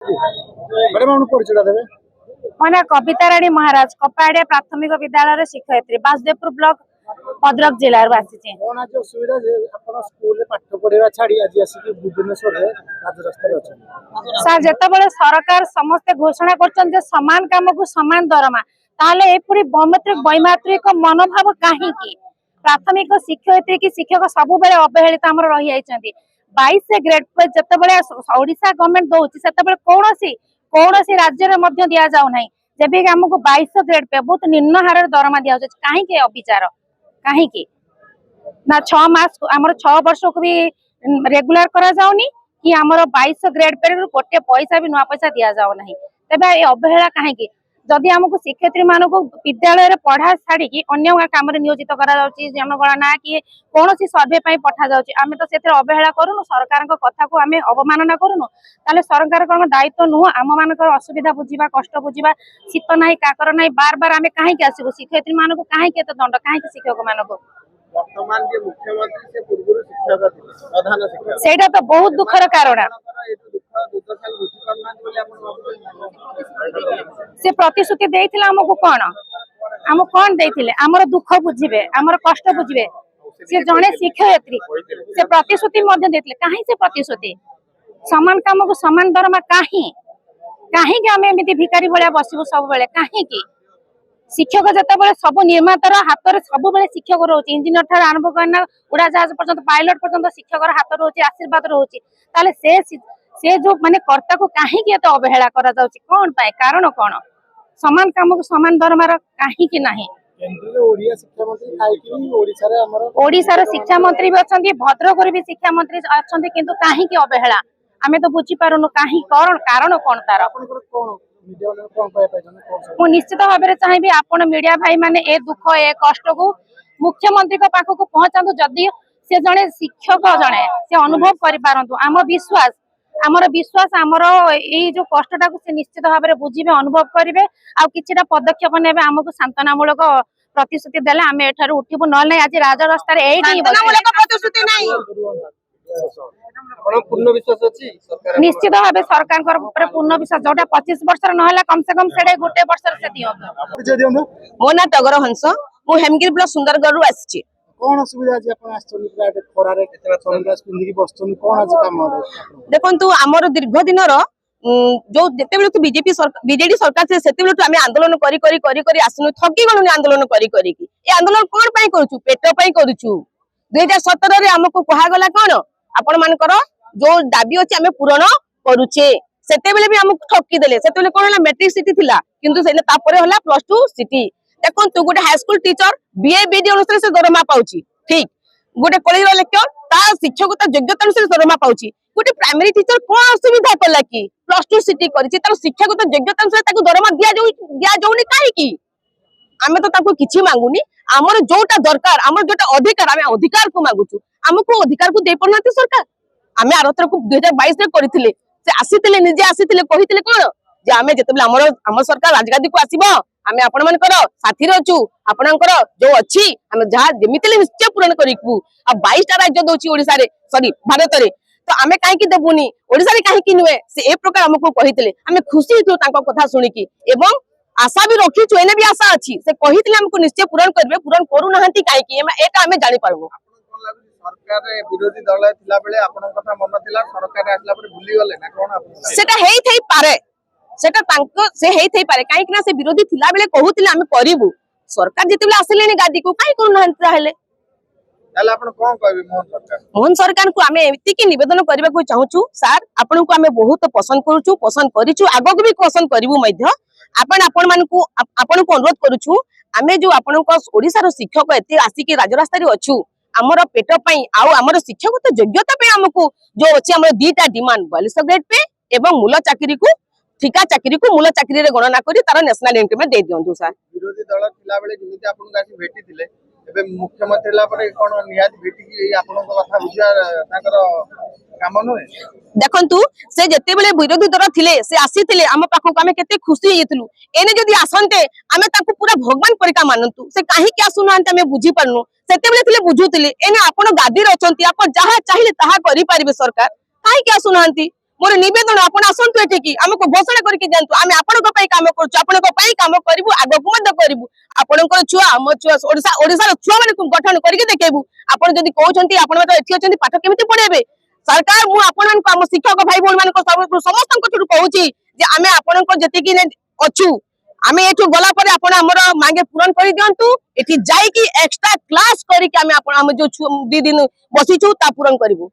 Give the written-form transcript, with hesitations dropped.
Madam आपको परिचय देबे मोना कविता राणी महाराज कपाड़िया प्राथमिक विद्यालय शिक्षयित्री बासुदेवपुर ब्लॉक भद्रक जिला आसी कौन आज सुविधा जे अपन स्कूल रे पाठ पढ़ेवा छाड़ी आज आसी भुवनेश्वर रे राजरास्ता रे अछि सर जेतेबेले सरकार समस्त घोषणा करछन जे समान काम को समान दरमा ताले एपुरी वैमात्रिक मनोभाव काहे की प्राथमिक शिक्षयित्री की शिक्षक सब बेले अवहेलित हमर रही आइछन्ती 22 ग्रेड पे जेतेबेले ओडिसा गवर्नमेंट दोछि सेतेबेले कौनसी राज्य रे मध्य दिया जाउ नाही जेबे हमको 22 ग्रेड पे बहुत निम्न हार दरमा दिया जाय काहे के अविचार काहे की ना 6 मास हमर 6 वर्ष को भी रेगुलर करा जाउनी कि हमर 22 ग्रेड पे गोटे पैसा भी नुआ पैसा दिया जाउ नाही तबे ए अवहेला काहे की जदि हमको शिक्षयित्री मान को विद्यालय रे पढ़ा छाड़ी की अन्य काम रे नियोजित करा जाउची जनगणना कि कोनोसी सर्वे पई पठा जाउची आमे तो सेते अवहेला करूनु सरकार को कथा को आमे अवमानना करूनु ताले सरकार को दायित्व नुह आम मानकर असुविधा बुझीबा कष्ट बुझीबा शीत नाही काकर नाही बार बार आमे काहे के आसीबो शिक्षयित्री मान को काहे के तो दंड काहे के शिक्षक मान को वर्तमान जे मुख्यमंत्री से पूर्व शिक्षक प्रधान शिक्षक सेटा तो बहुत दुखर कारण से प्रतिश्रुति देइथिला हमको कोन देइथिले हमर दुख बुझिबे हमर कष्ट बुझिबे से जणे शिक्षयित्री से प्रतिश्रुति मध्ये देइथिले काहे से प्रतिश्रुति समान काम को समान दरमा काहे के हमें एमिति भिखारी भलिया बसिबो सब बेले काहे की शिक्षक जते बेले सब निर्मातार हाथ रे सब बेले शिक्षक रहउची इंजीनियर ठार आरंभ करना उड़ा जहाज पर्यंत पायलट पर्यंत शिक्षक हाथ रहउची आशीर्वाद रहउची ताले से जो माने कर्ता को काहे की एत अवहेला करा जाउची कोन पाए कारण कोन समान काम को समान दरमार काहे की नाही ओडिया शिक्षा मंत्री खाइ कि ओडिसा रे हमर ओडिसा रे शिक्षा मंत्री भी अछंती भद्रक रे भी शिक्षा मंत्री अछंती किंतु काहे की अवहेला हमें तो बुझी पारुनु काहे कारण कोन तार कोन मीडिया वाला कोन पाए पाए मु निश्चित भाव में चाहिए आपण मीडिया भाई माने ए दुख ए कष्ट को मुख्यमंत्री को पाख को पहुंचातु जदि से जने शिक्षक जने से अनुभव करि पारंतु हमर विश्वास हमर ए जो कष्टटा को से निश्चित भाव में बुझिबे अनुभव करिवे आ किछिटा पदक्षेप नेबे हमको सांत्वनामूलक प्रतिश्रुति देले आमे एठारु उठिबु न नै आज राज रास्ता रे एठी सांत्वनामूलक प्रतिश्रुति नै पूर्ण विश्वास अछि सरकार निश्चित भाव सरकार ऊपर पूर्ण विश्वास जोटा 25 वर्ष र नहला कम से कम सेडे गोटे वर्ष रे से दियो मो ना टगर हंस मु हेमगिरी ब्लॉक सुंदरगढ़ रु आछि कोन सुविधा जे अपन आछन प्राइवेट खरारे केते सनग्लास पिंदी की बसछन कोन आज काम देखंतु हमर दीर्घ दिन रो जो जेते बेले बीजेपी बीजेडी सरकार से सेते बेले आमे आंदोलन करी आसनु थकी गनु आंदोलन करी की ए आंदोलन कोन पई करूछु पेट पई करूछु 2017 रे हमको कहा गला कोन आपण मानकर जो दाबी अछि आमे पूर्ण करूचे सेते बेले भी हमको ठकी देले सेते बेले कोन होला मैट्रिक सिटी थिला किंतु सेले तापरे होला +2 सिटी देखन तू गोटे high school teacher BA BD अनुसार से दरमा पाउची ठीक गोटे कॉलेज रो लेक्चर ता शिक्षकता योग्यता अनुसार दरमा पाउची गोटे प्राइमरी टीचर कोन असुविधा कला की +2 सिटी करिछि तार शिक्षकता योग्यता अनुसार ताको दरमा दिया जाउनी काहे की आमे तो ताको किछि मांगुनी हमर जोटा दरकार हमर जोटा अधिकार आमे अधिकार को मांगुछु हमको अधिकार को दे पड़नाती सरकार आमे आरतर को 2022 रे करिथिले से आसीथिले निजे आसीथिले कहिथिले कोन जे आमे जेतेबेले हमर सरकार राजगादी को आसीबो आमे आपण मानकर साथी रहछु आपणकर जो अछि आमे जहा जेमितिले निश्चय पूर्ण करिकु आ 22 टा राज्य दोछि ओडिसा रे सॉरी भारत रे तो आमे काहे की देबुनी ओडिसा रे काहे की नुए से ए प्रकार हमको कहिथिले आमे खुशी हितु तांको कथा सुनिकी एवं आशा भी रखिछु एने भी आशा अछि से कहिथिले हमको निश्चय पूर्ण करबे पूर्ण करू नहंती काहे की एटा आमे जानि पारबो सरकार विरोधी दल थिला बेले आपन कथा मन थिला सरकार आसला पर भूली गले ना कोन सेटा हेई थई पारे सेटा तांको से हेई थई पारे काहे कि ना से विरोधी थिला बेले कहूतिले आमे करिवु सरकार जेतेबेले आसलेनी गादी को काहे करू नहंती रहले ताले आपन कोन कहबे मोहन सरकार को आमे एति की निवेदन करबा को चाहूछु सर आपन को आमे बहुत पसंद करूछु पसंद करिछु आगो भी पसंद करिवु मध्य आपण मान को अनुरोध करूछु आमे जो आपण को ओडिसा रो शिक्षक एति आसी के राजरास्ता रे अछु हमर पेट पई आ हमर शिक्षक तो योग्यता पे हमको जो अछि हमर दीटा डिमांड 42 ग्रेड पे एवं मूल चाकरी को ठिका चाकरी को मूल चाकरी रे गणना करी तार नेशनल इंक्रीमेंट दे दियंतु सर विरोधी दल थिला बेले जेमिति आपन गासी भेटी थिले एबे मुख्यमंत्री ला पर कोन नियात भेटी की आपन को कथा बुझा ताकर काम नय देखंतु से जते बेले विरोधी दल थिले से आसी थिले हम पाखो आमे केते खुशी हेतलु एने जदी आसनते आमे ताको पूरा भगवान परिका मानंतु से काहे के आसुन आंते आमे बुझी पारनु सेते बेले थिले बुझुतिले एने आपण गादी रचंती आपण जहा चाहिए ताहा करि पारिबे सरकार काहे के आसुन आंती मोर निवेदन आपण आसंतु एठिकी हमको घोषणा करके जानतु आमे आपनक पई काम करछु आपनक पई काम करिवु आगकु मध्य करिवु आपनकर छुआ हम छुआ ओडिसा रो छुआ माने गठन करके देखेबु आपण जदी कहउछंती आपण तो एठी अछंती पाठ केमिति पढेबे सरकार मु आपण हम शिक्षक भाई बोल मान समस्त को कहउची जे आमे आपण जति की अछु आमे एठु गला परे आपण हमर मांगे पूरण करि दियंतु एठी जाई की एक्स्ट्रा क्लास करि के आमे आपण हम जो 2 दिन बसिछु ता पूरण करिवु।